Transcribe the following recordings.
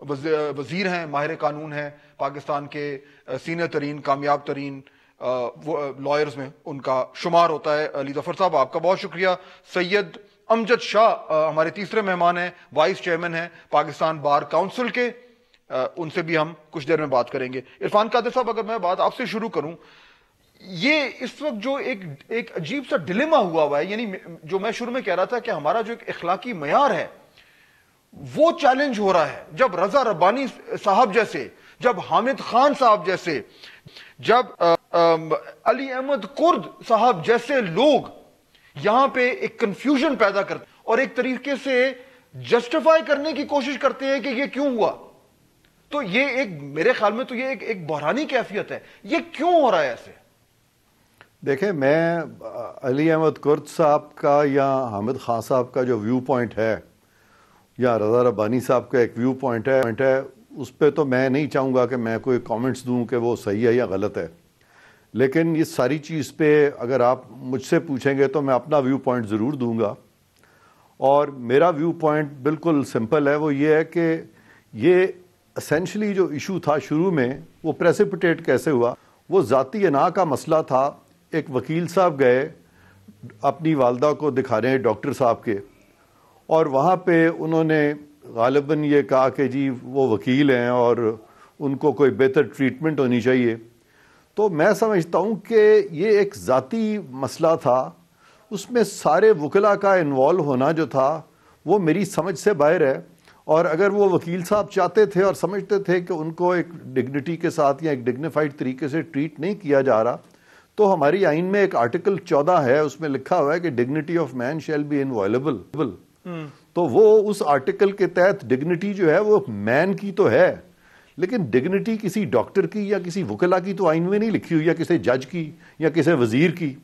وزیر ہیں, ماہر قانون ہیں, پاکستان کے سینئر ترین کامیاب ترین لائرز میں ان کا شمار ہوتا ہے. علی ظفر صاحب آپ کا بہت شکریہ. سید امجد شاہ ہمارے تیسرے مہمان ہیں, وائس چیئرمین ہیں پاکستان بار کاؤنسل کے, ان سے بھی ہم کچھ دیر میں بات کریں گے. عرفان قادر صاحب, اگر میں بات آپ سے شروع کروں, یہ اس وقت جو ایک عجیب سا ڈیلیما ہوا ہے, یعنی جو میں شروع میں کہہ رہا تھا کہ ہمارا جو ایک اخلاقی معیار ہے وہ چیلنج ہو رہا ہے, جب رضا ربانی صاحب جیسے, جب حامد خان صاحب جیسے, جب علی احمد کرد صاحب جیسے لوگ یہاں پہ ایک کنفیوژن پیدا کرتے اور ایک طریقے سے جسٹیفائی کرنے کی کوشش کرتے ہیں کہ یہ کیوں ہوا, تو یہ ایک میرے خیال میں تو یہ ایک بحرانی کیفیت ہے. یہ کیوں ہو رہا ہے ایسے؟ دیکھیں, میں علی احمد کرد صاحب کا یا حامد خان صاحب کا جو ویو پوائنٹ ہے یا رضا ربانی صاحب کا ایک ویو پوائنٹ ہے, اس پہ تو میں نہیں چاہوں گا کہ میں کوئی کامنٹس دوں کہ وہ صحیح ہے یا غلط ہے. لیکن یہ ساری چیز پہ اگر آپ مجھ سے پوچھیں گے تو میں اپنا ویو پوائنٹ ضرور دوں گا. اور میرا ویو پوائنٹ بالکل سمپل ہے, وہ یہ ہے کہ یہ اسینشلی جو ایشو تھا شروع میں وہ پریسیپیٹیٹ کیسے ہوا, وہ ذاتی انا کا مسئلہ تھا. ایک وکیل صاحب گئے اپنی والدہ کو دکھانے ڈاکٹر صاحب کے, اور وہاں پہ انہوں نے غالباً یہ کہا کہ جی وہ وکیل ہیں اور ان کو کوئی بہتر ٹریٹمنٹ ہونی چاہیے. تو میں سمجھتا ہوں کہ یہ ایک ذاتی مسئلہ تھا, اس میں سارے وکلاء کا انوالو ہونا جو تھا وہ میری سمجھ سے باہر ہے. اور اگر وہ وکیل صاحب چاہتے تھے اور سمجھتے تھے کہ ان کو ایک ڈگنیٹی کے ساتھ یا ایک ڈگنیفائڈ طریقے سے ٹریٹ نہیں کیا جا رہا, تو ہماری آئین میں ایک آرٹیکل 14 ہے, اس میں لکھا ہوا ہے کہ dignity of man shall be inviolable. تو وہ اس آرٹیکل کے تحت ڈگنیٹی جو ہے وہ مین کی تو ہے, لیکن ڈگنیٹی کسی ڈاکٹر کی یا کسی وکلا کی تو آئین میں نہیں لکھی ہوئی, یا کسی جج کی یا کسی وزیر کی.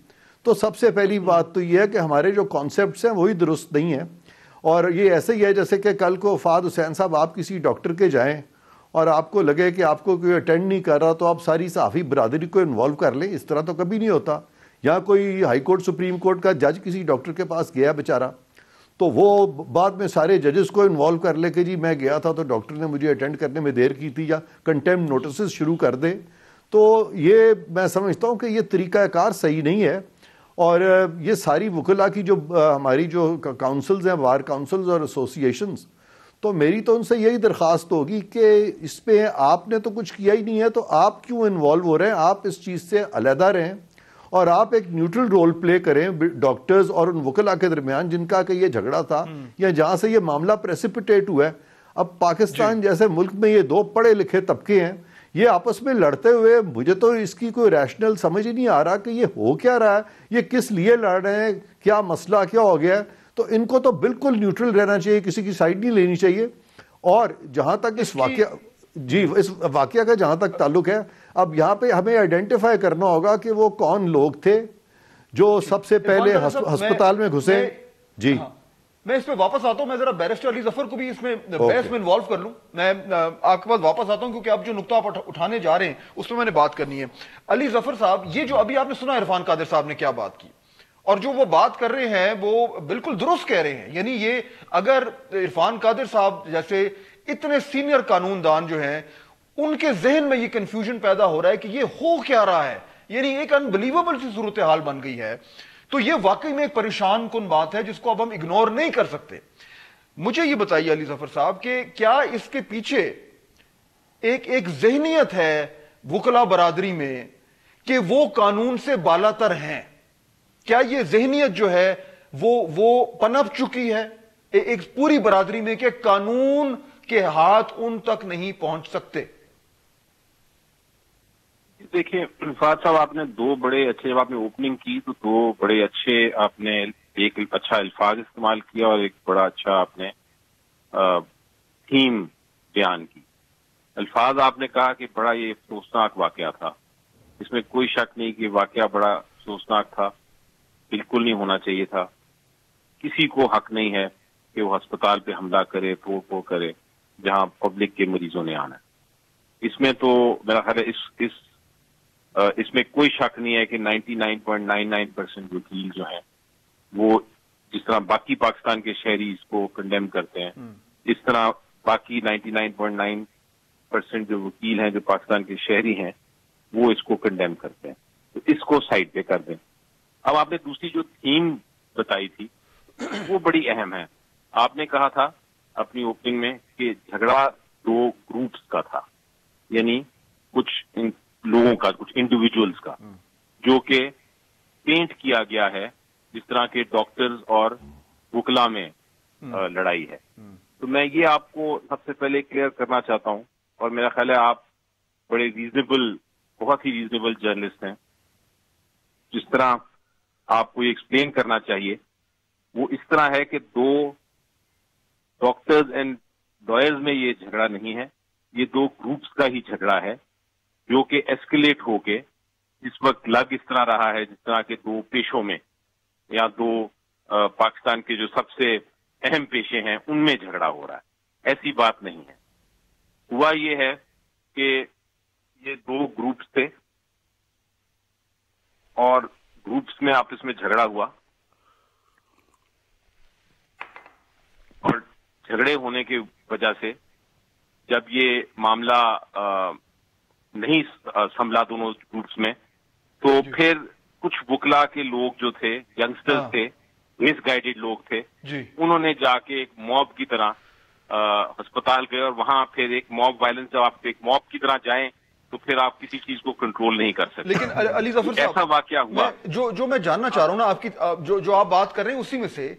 تو سب سے پہلی بات تو یہ ہے کہ ہمارے جو کانسیپٹس ہیں وہی درست نہیں ہیں. اور یہ ایسے ہی ہے جیسے کہ کل کو فہد حسین صاحب آپ کسی ڈاکٹر کے جائیں اور آپ کو لگے کہ آپ کو کوئی اٹینڈ نہیں کر رہا تو آپ ساری صحافی برادری کو انوالو کر لیں. اس طرح تو کبھی نہیں ہوتا. یا کوئی ہائی کورٹ سپریم کورٹ کا جج کسی ڈاکٹر کے پاس گیا بیچارہ, تو وہ بعد میں سارے ججز کو انوالو کر لے کہ جی میں گیا تھا تو ڈاکٹر نے مجھے اٹینڈ کرنے میں دیر کی تھی, یا کنٹیمپٹ نوٹسز شروع کر دے. تو یہ میں سمجھتا ہوں کہ یہ طریقہ کار صحیح نہیں ہے. اور یہ ساری وکلاء کی جو ہماری جو کاؤنسلز ہیں, بار کاؤنسلز اور ایسوسیشنز, تو میری تو ان سے یہی درخواست ہوگی کہ اس پہ آپ نے تو کچھ کیا ہی نہیں ہے, تو آپ کیوں انوالو ہو رہے ہیں؟ آپ اس چیز سے علیحدہ رہیں اور آپ ایک نیوٹرل رول پلے کریں ڈاکٹرز اور ان وکلاء کے درمیان جن کا کہ یہ جھگڑا تھا یا جہاں سے یہ معاملہ پریسیپیٹیٹ ہوا ہے. اب پاکستان جیسے ملک میں یہ دو پڑھے لکھے طبقے ہیں, یہ آپس میں لڑتے ہوئے مجھے تو اس کی کوئی ریشنل سمجھ ہی نہیں آ رہا کہ یہ ہو کیا رہا ہے, یہ کس لیے لڑ رہے ہیں, کیا مسئلہ کیا ہو گیا ہے. تو ان کو تو بالکل نیوٹرل رہنا چاہیے, کسی کی سائڈ نہیں لینی چاہیے. اور جہاں تک اس واقعہ کا جہاں تک تعلق ہے, اب یہاں پہ ہمیں آئیڈینٹیفائی کرنا ہوگا کہ وہ کون لوگ تھے جو سب سے پہلے ہسپتال میں گھسے. جی میں اس پہ واپس آتا ہوں, میں ذرا بیرسٹر علی ظفر کو بھی اس میں بحث میں انوالو کر لوں. میں آپ کے پاس واپس آتا ہوں کیونکہ اب جو نقطہ آپ اٹھانے جا رہے ہیں اس پہ میں نے بات کرنی ہے. علی ظفر صاحب, یہ جو ابھی آپ نے سنا عرفان قادر صاحب نے کیا بات کی, اور جو وہ بات کر رہے ہیں وہ بالکل درست کہہ رہے ہیں. یعنی یہ اگر عرفان قادر صاحب جیسے اتنے سینئر قانون دان جو ہیں ان کے ذہن میں یہ کنفیوژن پیدا ہو رہا ہے کہ یہ ہو کیا رہا ہے, یعنی ایک انبلیویبل سی صورتحال بن گئی ہے, تو یہ واقعی میں ایک پریشان کن بات ہے جس کو اب ہم اگنور نہیں کر سکتے. مجھے یہ بتائیے علی ظفر صاحب کہ کیا اس کے پیچھے ایک ذہنیت ہے وکلا برادری میں کہ وہ قانون سے بالا تر ہیں؟ کیا یہ ذہنیت جو ہے وہ پنپ چکی ہے ایک پوری برادری میں کہ قانون کے ہاتھ ان تک نہیں پہنچ سکتے؟ دیکھیں فہد صاحب, آپ نے دو بڑے اچھے, جب آپ نے اوپننگ کی تو دو بڑے اچھے آپ نے ایک اچھا الفاظ استعمال کیا اور ایک بڑا اچھا آپ نے تھیم بیان کی. الفاظ آپ نے کہا کہ بڑا یہ افسوسناک واقعہ تھا, اس میں کوئی شک نہیں کہ واقعہ بڑا افسوسناک تھا, بالکل نہیں ہونا چاہیے تھا. کسی کو حق نہیں ہے کہ وہ ہسپتال پہ حملہ کرے, توڑ کرے جہاں پبلک کے مریضوں نے آنا ہے. اس میں تو میرا خیال ہے اس میں کوئی شک نہیں ہے کہ 99.99% وکیل جو ہیں وہ جس طرح باقی پاکستان کے شہری اس کو کنڈیم کرتے ہیں, اس طرح باقی 99.9% جو وکیل ہیں جو پاکستان کے شہری ہیں وہ اس کو کنڈیم کرتے ہیں. تو اس کو سائڈ پہ کر دیں. اب آپ نے دوسری جو تھیم بتائی تھی وہ بڑی اہم ہے. آپ نے کہا تھا اپنی اوپننگ میں کہ جھگڑا دو گروپس کا تھا, یعنی کچھ لوگوں کا, کچھ انڈیویجولز کا, جو کہ پینٹ کیا گیا ہے جس طرح کے ڈاکٹرز اور وکلا میں لڑائی ہے. تو میں یہ آپ کو سب سے پہلے کلیئر کرنا چاہتا ہوں, اور میرا خیال ہے آپ بڑے ریزنیبل, بہت ہی ریزنیبل جرنلسٹ ہیں. جس طرح آپ کو یہ ایکسپلین کرنا چاہیے وہ اس طرح ہے کہ دو ڈاکٹرز اینڈ لائرز میں یہ جھگڑا نہیں ہے, یہ دو گروپس کا ہی جھگڑا ہے جو کہ ایسکلیٹ ہو کے اس وقت لگ اس طرح رہا ہے جس طرح کے دو پیشوں میں یا دو پاکستان کے جو سب سے اہم پیشے ہیں ان میں جھگڑا ہو رہا ہے. ایسی بات نہیں ہے. ہوا یہ ہے کہ یہ دو گروپس تھے اور گروپس میں آپس میں جھگڑا ہوا, اور جھگڑے ہونے کی وجہ سے جب یہ معاملہ نہیں سنبھلا دونوں گروپس میں, تو پھر کچھ وکلا کے لوگ جو تھے, ینگسٹرز تھے, مس گائیڈڈ لوگ تھے, انہوں نے جا کے ایک موب کی طرح ہسپتال گئے, اور وہاں پھر ایک موب وائلنس, جب آپ ایک موب کی طرح جائیں تو پھر آپ کسی چیز کو کنٹرول نہیں کر سکتے. لیکن علی ظفر صاحب, ایسا واقعہ ہوا جو میں جاننا چاہ رہا ہوں نا آپ کی, جو آپ بات کر رہے ہیں اسی میں سے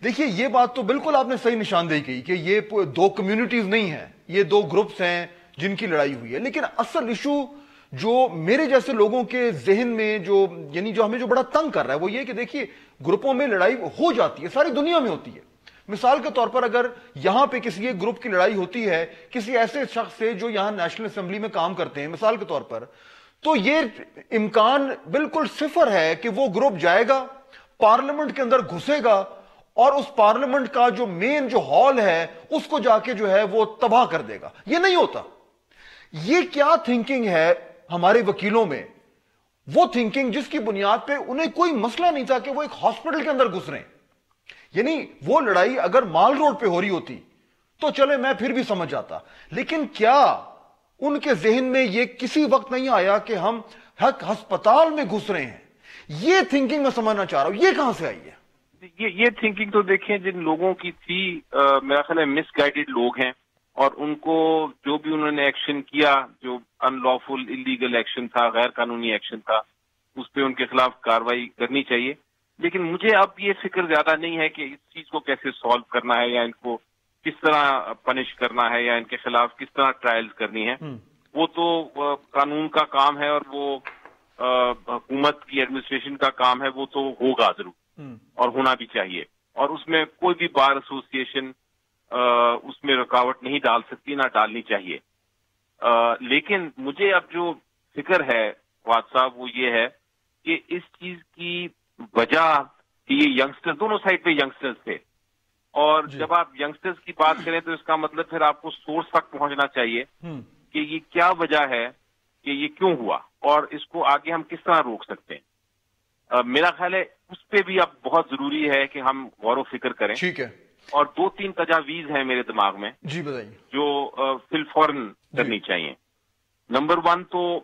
دیکھیے, یہ بات تو بالکل آپ نے صحیح نشاندہی کی کہ یہ دو کمیونٹیز نہیں ہیں, یہ دو گروپس ہیں جن کی لڑائی ہوئی ہے. لیکن اصل ایشو جو میرے جیسے لوگوں کے ذہن میں جو یعنی جو ہمیں جو بڑا تنگ کر رہا ہے وہ یہ کہ دیکھیے گروپوں میں لڑائی ہو جاتی ہے, ساری دنیا میں ہوتی ہے. مثال کے طور پر اگر یہاں پہ کسی ایک گروپ کی لڑائی ہوتی ہے کسی ایسے شخص سے جو یہاں نیشنل اسمبلی میں کام کرتے ہیں مثال کے طور پر, تو یہ امکان بالکل صفر ہے کہ وہ گروپ جائے گا پارلیمنٹ کے اندر گھسے گا اور اس پارلیمنٹ کا جو مین جو ہال ہے اس کو جا کے جو ہے وہ تباہ کر دے گا. یہ نہیں ہوتا. یہ کیا تھنکنگ ہے ہمارے وکیلوں میں, وہ تھنکنگ جس کی بنیاد پہ انہیں کوئی مسئلہ نہیں تھا کہ وہ ایک ہاسپٹل کے اندر گھس رہے ہیں. یعنی وہ لڑائی اگر مال روڈ پہ ہو رہی ہوتی تو چلے میں پھر بھی سمجھ جاتا, لیکن کیا ان کے ذہن میں یہ کسی وقت نہیں آیا کہ ہم ہسپتال میں گھس رہے ہیں؟ یہ تھنکنگ میں سمجھنا چاہ رہا ہوں, یہ کہاں سے آئی ہے؟ یہ تھنکنگ تو دیکھیں جن لوگوں کی تھی, میرا خیال ہے مس گائیڈڈ لوگ ہیں, اور ان کو جو بھی انہوں نے ایکشن کیا, جو ان لافل انلیگل ایکشن تھا, غیر قانونی ایکشن تھا, اس پہ ان کے خلاف کاروائی کرنی چاہیے. لیکن مجھے اب یہ فکر زیادہ نہیں ہے کہ اس چیز کو کیسے سالو کرنا ہے یا ان کو کس طرح پنش کرنا ہے یا ان کے خلاف کس طرح ٹرائلز کرنی ہے. وہ تو قانون کا کام ہے اور وہ حکومت کی ایڈمنسٹریشن کا کام ہے, وہ تو ہوگا ضرور اور ہونا بھی چاہیے, اور اس میں کوئی بھی بار ایسوسیشن اس میں رکاوٹ نہیں ڈال سکتی, نہ ڈالنی چاہیے. لیکن مجھے اب جو فکر ہے فواد صاحب وہ یہ ہے کہ اس چیز کی وجہ کہ یہ ینگسٹر دونوں سائڈ پہ ینگسٹرز تھے, اور جب آپ ینگسٹرز کی بات کریں تو اس کا مطلب پھر آپ کو سورس تک پہنچنا چاہیے کہ یہ کیا وجہ ہے کہ یہ کیوں ہوا اور اس کو آگے ہم کس طرح روک سکتے ہیں. میرا خیال ہے اس پہ بھی اب بہت ضروری ہے کہ ہم غور و فکر کریں. ٹھیک ہے. اور 2-3 تجاویز ہیں میرے دماغ میں, جی بتائیے, جو فی الفوراً کرنی چاہیے. نمبر 1 تو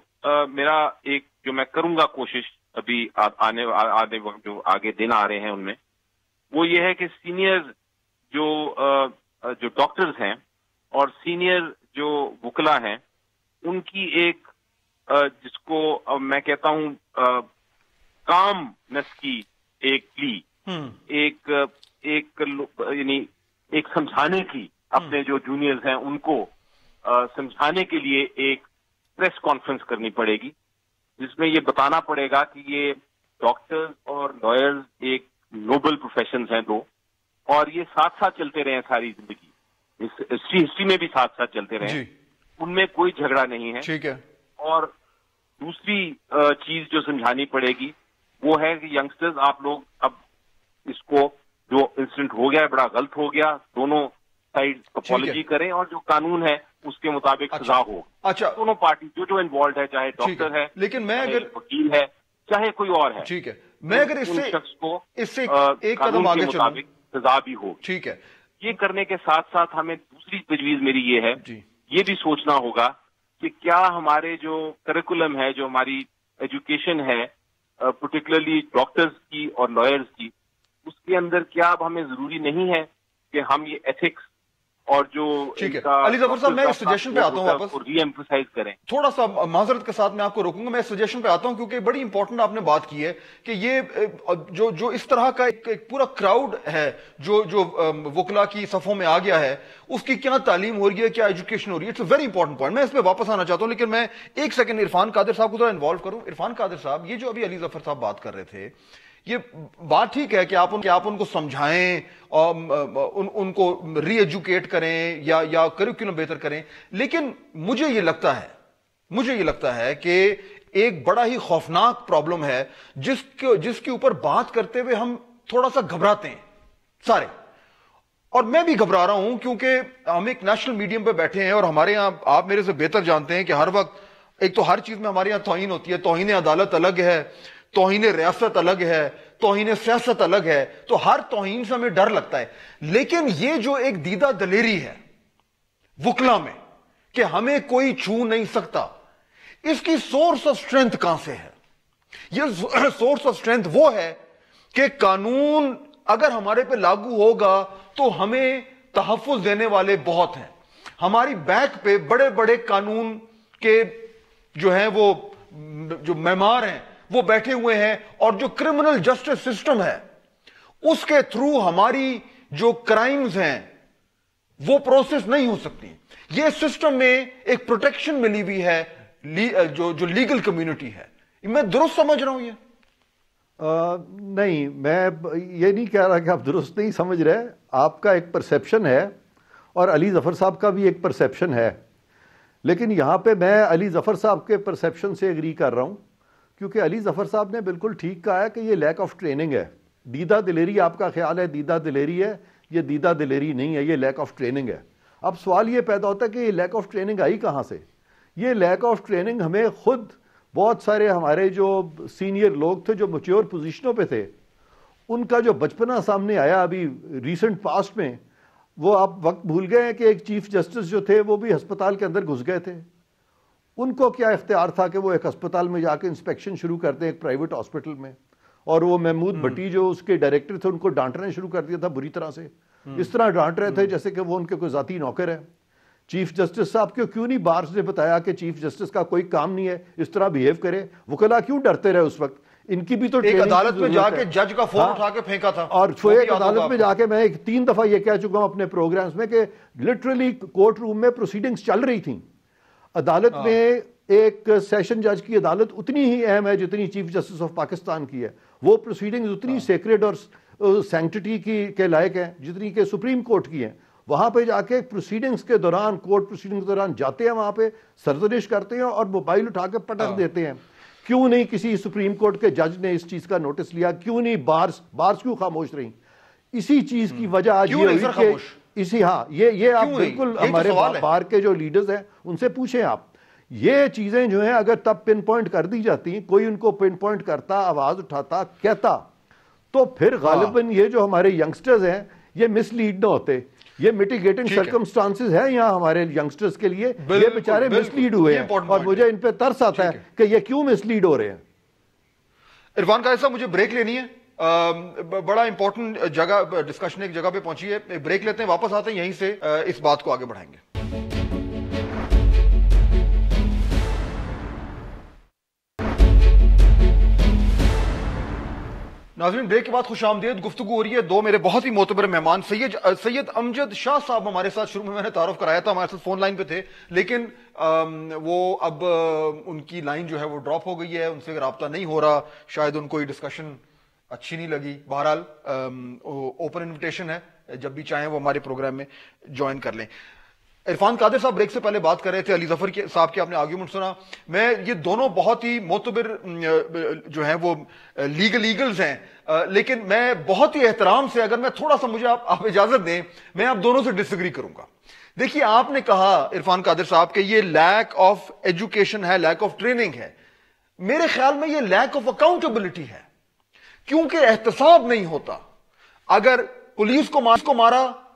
میرا ایک جو میں کروں گا کوشش ابھی آنے وقت جو آگے دن آ رہے ہیں ان میں, وہ یہ ہے کہ سینئر جو ڈاکٹرز ہیں اور سینئر جو وکلا ہیں ان کی ایک جس کو میں کہتا ہوں کامنس کی ایک پلی, یعنی ایک سمجھانے کی, اپنے جو جونیئرز ہیں ان کو سمجھانے کے لیے ایک پریس کانفرنس کرنی پڑے گی جس میں یہ بتانا پڑے گا کہ یہ ڈاکٹرز اور لائرز ایک نوبل پروفیشنز ہیں دو, اور یہ ساتھ ساتھ چلتے رہے ہیں ساری زندگی, ہسٹری میں بھی ساتھ ساتھ چلتے رہے ہیں, ان میں کوئی جھگڑا نہیں ہے. ٹھیک ہے. اور دوسری چیز جو سمجھانی پڑے گی وہ ہے کہ ینگسٹرز آپ لوگ اب اس کو جو انسیڈنٹ ہو گیا ہے بڑا غلط ہو گیا, دونوں سائڈ اپالوجی کریں اور جو قانون ہے اس کے مطابق سزا ہو. اچھا, دونوں پارٹی جو انوالوڈ ہے, چاہے ڈاکٹر ہے, لیکن میں اگر وکیل ہے, چاہے کوئی اور ہے, ٹھیک ہے, میں اگر اس سے شخص کو ایک قدم آگے چلوں, سزا بھی ہو. ٹھیک ہے, یہ کرنے کے ساتھ ساتھ ہمیں دوسری تجویز میری یہ ہے، یہ بھی سوچنا ہوگا کہ کیا ہمارے جو کریکولم ہے، جو ہماری ایجوکیشن ہے پرٹیکولرلی ڈاکٹرز کی اور لائرز کی، اس کے اندر کیا اب ہمیں ضروری نہیں ہے کہ ہم یہ ایتھکس اور جو علی ظفر صاحب میں اس سجیشن پہ آتا ہوں واپس، ری ایمفسائز کریں. تھوڑا سا معذرت کے ساتھ میں آپ کو روکوں گا، میں اس سجیشن پہ آتا ہوں کیونکہ بڑی امپورٹنٹ آپ نے بات کی ہے کہ یہ جو اس طرح کا ایک پورا کراؤڈ ہے جو وکلا کی صفوں میں آ گیا ہے، اس کی کیا تعلیم ہو رہی ہے، کیا ایجوکیشن ہو رہی ہے، it's a very important point. میں اس پہ واپس آنا چاہتا ہوں، لیکن میں ایک سیکنڈ عرفان قادر صاحب کو ذرا انوالو کروں. عرفان قادر صاحب، یہ جو ابھی علی ظفر صاحب بات کر رہے تھے، یہ بات ٹھیک ہے کہ آپ ان کو سمجھائیں، ان کو ری ایجوکیٹ کریں یا کریکولم بہتر کریں، لیکن مجھے یہ لگتا ہے کہ ایک بڑا ہی خوفناک پرابلم ہے جس کے اوپر بات کرتے ہوئے ہم تھوڑا سا گھبراتے ہیں سارے، اور میں بھی گھبرا رہا ہوں کیونکہ ہم ایک نیشنل میڈیم پہ بیٹھے ہیں اور ہمارے ہاں آپ میرے سے بہتر جانتے ہیں کہ ہر وقت ایک تو ہر چیز میں ہمارے یہاں توہین ہوتی ہے. توہین عدالت الگ ہے، توہین ریاست الگ ہے، توہین سیاست الگ ہے، تو ہر توہین سے ہمیں ڈر لگتا ہے. لیکن یہ جو ایک دیدہ دلیری ہے وکلا میں کہ ہمیں کوئی چھو نہیں سکتا، اس کی سورس آف سٹرینتھ کہاں سے ہے؟ یہ سورس آف سٹرینتھ وہ ہے کہ قانون اگر ہمارے پہ لاگو ہوگا تو ہمیں تحفظ دینے والے بہت ہیں. ہماری بیک پہ بڑے بڑے قانون کے جو ہیں وہ جو معمار ہیں وہ بیٹھے ہوئے ہیں، اور جو کرمنل جسٹس سسٹم ہے اس کے تھرو ہماری جو کرائمز ہیں وہ پروسیس نہیں ہو سکتی. یہ سسٹم میں ایک پروٹیکشن ملی ہوئی ہے جو لیگل کمیونٹی ہے. میں درست سمجھ رہا ہوں یہ؟ نہیں، میں یہ نہیں کہہ رہا کہ آپ درست نہیں سمجھ رہے. آپ کا ایک پرسیپشن ہے اور علی ظفر صاحب کا بھی ایک پرسیپشن ہے، لیکن یہاں پہ میں علی ظفر صاحب کے پرسیپشن سے ایگری کر رہا ہوں، کیونکہ علی ظفر صاحب نے بالکل ٹھیک کہا ہے کہ یہ لیک آف ٹریننگ ہے. دیدہ دلیری آپ کا خیال ہے دیدہ دلیری ہے، یہ دیدہ دلیری نہیں ہے، یہ لیک آف ٹریننگ ہے. اب سوال یہ پیدا ہوتا ہے کہ یہ لیک آف ٹریننگ آئی کہاں سے؟ یہ لیک آف ٹریننگ ہمیں خود بہت سارے ہمارے جو سینئر لوگ تھے جو میچور پوزیشنوں پہ تھے، ان کا جو بچپنا سامنے آیا ابھی ریسنٹ پاسٹ میں. وہ آپ وقت بھول گئے ہیں کہ ایک چیف جسٹس جو تھے وہ بھی ہسپتال کے اندر گھس گئے تھے. ان کو کیا اختیار تھا کہ وہ ایک ہسپتال میں جا کے انسپیکشن شروع کر دیں ایک پرائیویٹ ہاسپٹل میں، اور وہ محمود بھٹی جو اس کے ڈائریکٹر تھے ان کو ڈانٹنا شروع کر دیا تھا بری طرح سے. اس طرح ڈانٹ رہے تھے جیسے کہ وہ ان کے کوئی ذاتی نوکر ہے. چیف جسٹس صاحب کو کیوں نہیں بارز نے بتایا کہ چیف جسٹس کا کوئی کام نہیں ہے اس طرح بیہیو کرے؟ وکلا کیوں ڈرتے رہے اس وقت؟ ان کی بھی تو ایک عدالت میں جا کے جج کا فون اٹھا کے پھینکا تھا، اور ایک عدالت میں جا کے میں 3 دفعہ یہ کہہ چکا ہوں اپنے پروگرامز میں کہ لٹرلی کورٹ روم میں پروسیڈنگز چل رہی تھیں. عدالت میں ایک سیشن جج کی عدالت اتنی ہی اہم ہے جتنی چیف جسٹس آف پاکستان کی ہے. وہ پروسیڈنگز اتنی سیکریڈ اور سینکٹیٹی کے لائق ہیں جتنی کہ سپریم کورٹ کی ہیں. وہاں پہ جا کے پروسیڈنگز کے دوران، کورٹ پروسیڈنگز کے دوران جاتے ہیں، وہاں پہ سرزنش کرتے ہیں اور موبائل اٹھا کے پٹک دیتے ہیں. کیوں نہیں کسی سپریم کورٹ کے جج نے اس چیز کا نوٹس لیا؟ کیوں نہیں بارز کیوں خاموش رہی؟ اسی چیز کی وجہ آج یہ ہوئی کہ یہ آپ بالکل ہمارے بار کے جو لیڈرز ہیں ان سے پوچھیں آپ. یہ چیزیں جو ہیں اگر تب پن پوائنٹ کر دی جاتی، کوئی ان کو پن پوائنٹ کرتا، آواز اٹھاتا، کہتا، تو پھر غالباً یہ جو ہمارے ینگسٹرز ہیں یہ مس لیڈ نہ ہوتے. یہ میٹیگیٹنگ سرکمسٹانسز ہیں یہاں ہمارے ینگسٹرز کے لیے، یہ بیچارے مس لیڈ ہوئے ہیں اور مجھے ان پہ ترس آتا ہے کہ یہ کیوں مس لیڈ ہو رہے ہیں. عرفان قادر صاحب، مجھے بریک لینی ہے، بڑا امپورٹنٹ جگہ ڈسکشن ایک جگہ پہ پہنچی ہے. بریک لیتے ہیں، واپس آتے ہیں، یہیں سے اس بات کو آگے بڑھائیں گے. ناظرین، بریک کے بعد خوش آمدید. گفتگو ہو رہی ہے دو میرے بہت ہی معتبر مہمان، سید امجد شاہ صاحب ہمارے ساتھ شروع میں نے تعارف کرایا تھا، ہمارے ساتھ فون لائن پہ تھے، لیکن وہ اب ان کی لائن جو ہے وہ ڈراپ ہو گئی ہے، ان سے رابطہ نہیں ہو رہا، شاید ان کو یہ ڈسکشن اچھی نہیں لگی. بہرحال اوپن انویٹیشن ہے، جب بھی چاہیں وہ ہمارے پروگرام میں جوائن کر لیں. عرفان قادر صاحب بریک سے پہلے بات کر رہے تھے، علی ظفر صاحب کے آپ نے آرگیومنٹ سنا. میں یہ دونوں بہت ہی معتبر جو ہیں وہ لیگلز ہیں، لیکن میں بہت ہی احترام سے، اگر میں تھوڑا سا مجھے آپ اجازت دیں، میں آپ دونوں سے ڈس ایگری کروں گا. دیکھیے، آپ نے کہا عرفان قادر صاحب کہ یہ لیک آف ایجوکیشن ہے، لیک آف ٹریننگ ہے. میرے خیال میں یہ لیک آف اکاؤنٹیبلٹی ہے، کیونکہ احتساب نہیں ہوتا. اگر پولیس کو مارا،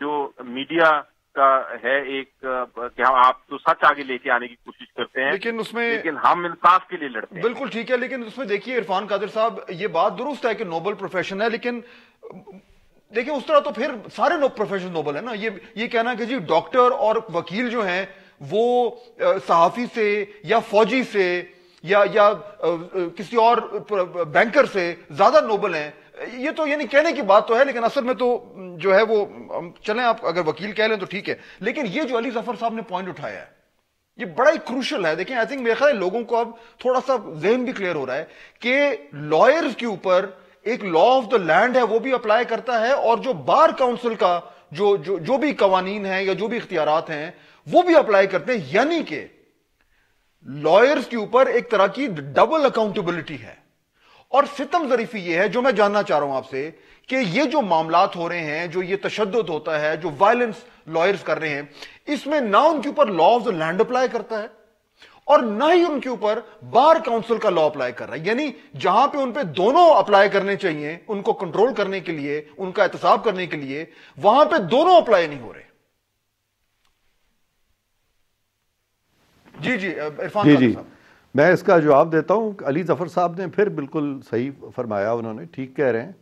جو میڈیا کا ہے ایک کہ ہم آپ تو سچ آگے لے کے آنے کی کوشش کرتے ہیں، لیکن ہم انصاف کے لیے لڑتے ہیں. بالکل ٹھیک ہے، لیکن اس میں دیکھیے عرفان قادر صاحب، یہ بات درست ہے کہ نوبل پروفیشن ہے، لیکن دیکھیں اس طرح تو پھر سارے پروفیشن نوبل ہے نا. یہ کہنا کہ جی ڈاکٹر اور وکیل جو ہیں وہ صحافی سے یا فوجی سے یا کسی اور بینکر سے زیادہ نوبل ہیں، یہ تو یعنی کہنے کی بات تو ہے، لیکن اصل میں تو جو ہے وہ چلیں آپ اگر وکیل کہہ لیں تو ٹھیک ہے. لیکن یہ جو علی ظفر صاحب نے پوائنٹ اٹھایا ہے یہ بڑا ہی کروشل ہے. دیکھیں آئی تھنک میرے خیال لوگوں کو اب تھوڑا سا ذہن بھی کلیئر ہو رہا ہے کہ لائرز کے اوپر ایک لا آف دا لینڈ ہے وہ بھی اپلائی کرتا ہے، اور جو بار کاؤنسل کا جو بھی قوانین ہیں یا جو بھی اختیارات ہیں وہ بھی اپلائی کرتے ہیں. یعنی کہ لائرز کے اوپر ایک طرح کی ڈبل اکاؤنٹیبلٹی ہے. اور ستم ظریفی یہ ہے جو میں جاننا چاہ رہا ہوں آپ سے کہ یہ جو معاملات ہو رہے ہیں، جو یہ تشدد ہوتا ہے، جو وائلنس لائرز کر رہے ہیں، اس میں نہ ان کے اوپر law of the land apply کرتا ہے اور نہ ہی ان کے اوپر بار کاؤنسل کا لا اپلائی کر رہا ہے. یعنی جہاں پہ ان پہ دونوں اپلائی کرنے چاہیے ان کو کنٹرول کرنے کے لیے، ان کا احتساب کرنے کے لیے، وہاں پہ دونوں اپلائی نہیں ہو رہے. جی عرفان صاحب، میں اس کا جواب دیتا ہوں. علی ظفر صاحب نے پھر بالکل صحیح فرمایا، انہوں نے ٹھیک کہہ رہے ہیں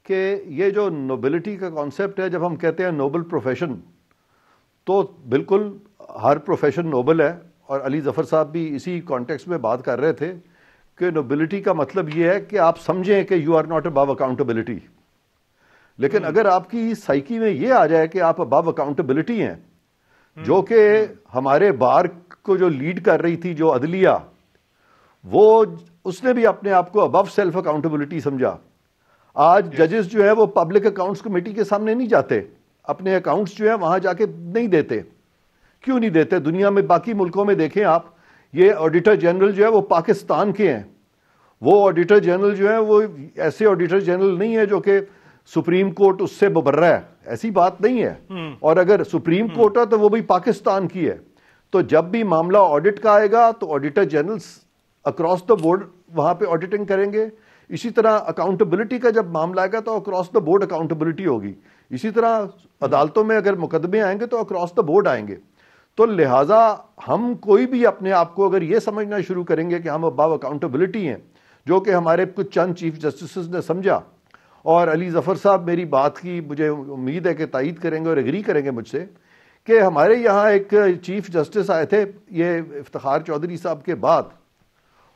کہ یہ جو نوبلٹی کا کانسیپٹ ہے، جب ہم کہتے ہیں نوبل پروفیشن تو بالکل ہر پروفیشن نوبل ہے. اور علی ظفر صاحب بھی اسی کانٹیکسٹ میں بات کر رہے تھے کہ نوبلٹی کا مطلب یہ ہے کہ آپ سمجھیں کہ you are not above accountability. لیکن اگر آپ کی سائیکی میں یہ آ جائے کہ آپ ابو اکاؤنٹیبلٹی ہیں، جو کہ ہمارے بار کو جو لیڈ کر رہی تھی جو عدلیہ، وہ اس نے بھی اپنے آپ کو ابو سیلف اکاؤنٹیبلٹی سمجھا. آج ججز جو ہے وہ پبلک اکاؤنٹس کمیٹی کے سامنے نہیں جاتے، اپنے اکاؤنٹس جو ہے وہاں جا کے نہیں دیتے. کیوں نہیں دیتے؟ دنیا میں باقی ملکوں میں دیکھیں آپ، یہ آڈیٹر جنرل جو ہے وہ پاکستان کے ہیں. وہ آڈیٹر جنرل جو ہے وہ ایسے آڈیٹر جنرل نہیں ہے جو کہ سپریم کورٹ اس سے مبرہ ہے، ایسی بات نہیں ہے. اور اگر سپریم کورٹ ہے تو وہ بھی پاکستان کی ہے. تو جب بھی معاملہ آڈٹ کا آئے گا تو auditor generals across the board وہاں پہ آڈیٹنگ کریں گے. اسی طرح اکاؤنٹیبلٹی کا جب معاملہ آئے گا تو اکراس دا بورڈ اکاؤنٹیبلٹی ہوگی. اسی طرح عدالتوں میں اگر مقدمے آئیں گے تو اکراس دا بورڈ آئیں گے. تو لہٰذا ہم کوئی بھی اپنے آپ کو اگر یہ سمجھنا شروع کریں گے کہ ہم ابو اکاؤنٹیبلٹی ہیں، جو کہ ہمارے کچھ چند چیف جسٹسز نے سمجھا، اور علی ظفر صاحب میری بات کی مجھے امید ہے کہ تائید کریں گے اور ایگری کریں گے مجھ سے، کہ ہمارے یہاں ایک چیف جسٹس آئے تھے یہ افتخار چودھری صاحب کے بعد،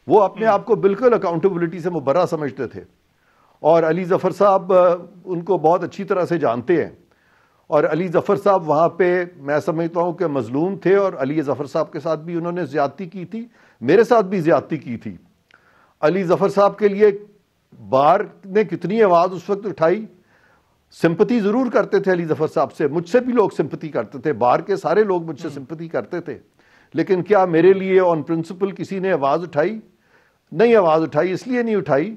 وہ اپنے آپ کو بالکل اکاؤنٹیبلٹی سے مبرہ سمجھتے تھے، اور علی ظفر صاحب ان کو بہت اچھی طرح سے جانتے ہیں. اور علی ظفر صاحب وہاں پہ میں سمجھتا ہوں کہ مظلوم تھے، اور علی ظفر صاحب کے ساتھ بھی انہوں نے زیادتی کی تھی، میرے ساتھ بھی زیادتی کی تھی. علی ظفر صاحب کے لیے بار نے کتنی آواز اس وقت اٹھائی، سمپتی ضرور کرتے تھے علی ظفر صاحب سے، مجھ سے بھی لوگ سمپتی کرتے تھے، بار کے سارے لوگ مجھ سے سمپتی کرتے تھے، لیکن کیا میرے لیے آن پرنسپل کسی نے آواز اٹھائی؟ نہیں آواز اٹھائی. اس لیے نہیں اٹھائی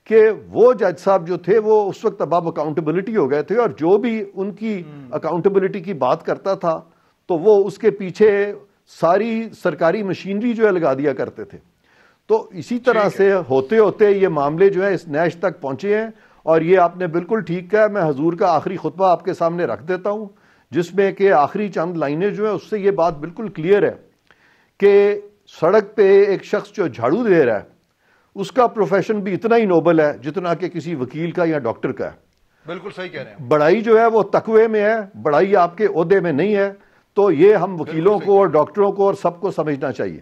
کہ وہ جج صاحب جو تھے وہ اس وقت اباب اکاؤنٹیبلٹی ہو گئے تھے، اور جو بھی ان کی اکاؤنٹیبلٹی کی بات کرتا تھا تو وہ اس کے پیچھے ساری سرکاری مشینری جو ہے لگا دیا کرتے تھے. تو اسی طرح سے ہوتے ہوتے یہ معاملے جو ہے اس نیش تک پہنچے ہیں. اور یہ آپ نے بالکل ٹھیک کہا. میں حضور کا آخری خطبہ آپ کے سامنے رکھ دیتا ہوں، جس میں کہ آخری چند لائنیں جو ہیں اس سے یہ بات بالکل کلیئر ہے کہ سڑک پہ ایک شخص جو جھاڑو دے رہا ہے اس کا پروفیشن بھی اتنا ہی نوبل ہے جتنا کہ کسی وکیل کا یا ڈاکٹر کا ہے. بالکل صحیح کہہ رہے ہیں. بڑائی جو ہے وہ تقوی میں ہے، بڑائی آپ کے عہدے میں نہیں ہے. تو یہ ہم وکیلوں کو اور ڈاکٹروں کو اور سب کو سمجھنا چاہیے.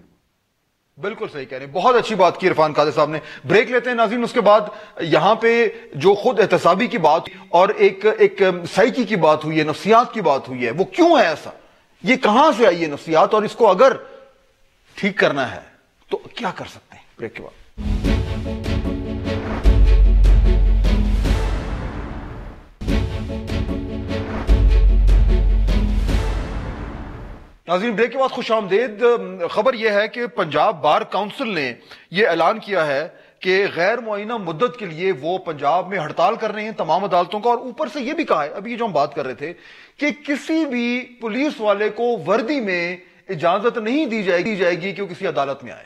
بالکل صحیح کہہ رہے ہیں. بہت اچھی بات کی عرفان قادر صاحب نے. بریک لیتے ہیں ناظرین. اس کے بعد یہاں پہ جو خود احتسابی کی بات اور ایک سائیکی کی بات ہوئی ہے، نفسیات کی بات ہوئی ہے، وہ کیوں ہے ایسا؟ یہ کہاں سے آئی ہے نفسیات، اور اس کو اگر ٹھیک کرنا ہے تو کیا کر سکتے ہیں؟ بریک کے بعد. ناظرین بریک کے بعد خوش آمدید. خبر یہ ہے کہ پنجاب بار کاؤنسل نے یہ اعلان کیا ہے کہ غیر معینہ مدت کے لیے وہ پنجاب میں ہڑتال کر رہے ہیں تمام عدالتوں کا. اور اوپر سے یہ بھی کہا ہے، ابھی جو ہم بات کر رہے تھے، کہ کسی بھی پولیس والے کو وردی میں اجازت نہیں دی جائے گی کہ وہ کسی عدالت میں آئے.